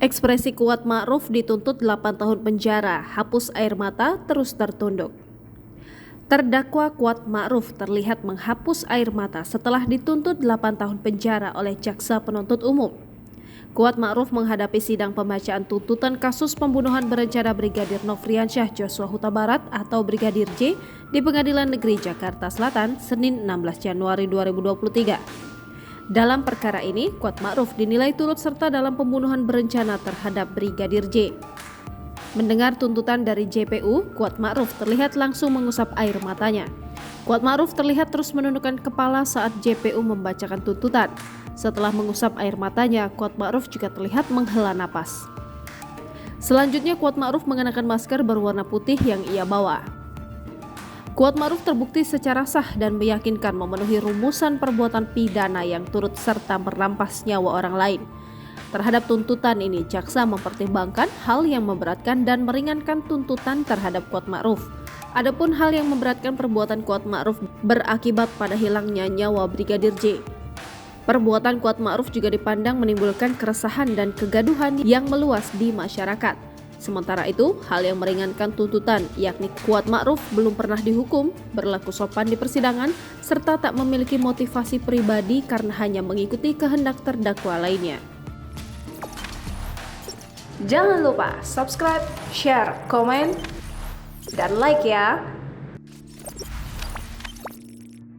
Ekspresi Kuat Ma'ruf dituntut 8 tahun penjara, hapus air mata terus tertunduk. Terdakwa Kuat Ma'ruf terlihat menghapus air mata setelah dituntut 8 tahun penjara oleh jaksa penuntut umum. Kuat Ma'ruf menghadapi sidang pembacaan tuntutan kasus pembunuhan berencana Brigadir Nofriansyah Joshua Huta Barat atau Brigadir J di Pengadilan Negeri Jakarta Selatan, Senin 16 Januari 2023. Dalam perkara ini, Kuat Ma'ruf dinilai turut serta dalam pembunuhan berencana terhadap Brigadir J. Mendengar tuntutan dari JPU, Kuat Ma'ruf terlihat langsung mengusap air matanya. Kuat Ma'ruf terlihat terus menundukkan kepala saat JPU membacakan tuntutan. Setelah mengusap air matanya, Kuat Ma'ruf juga terlihat menghela napas. Selanjutnya, Kuat Ma'ruf mengenakan masker berwarna putih yang ia bawa. Kuat Ma'ruf terbukti secara sah dan meyakinkan memenuhi rumusan perbuatan pidana yang turut serta merampas nyawa orang lain. Terhadap tuntutan ini, jaksa mempertimbangkan hal yang memberatkan dan meringankan tuntutan terhadap Kuat Ma'ruf. Adapun hal yang memberatkan perbuatan Kuat Ma'ruf berakibat pada hilangnya nyawa Brigadir J. Perbuatan Kuat Ma'ruf juga dipandang menimbulkan keresahan dan kegaduhan yang meluas di masyarakat. Sementara itu, hal yang meringankan tuntutan, yakni Kuat Ma'ruf belum pernah dihukum, berlaku sopan di persidangan, serta tak memiliki motivasi pribadi karena hanya mengikuti kehendak terdakwa lainnya. Jangan lupa subscribe, share, komen, dan like ya!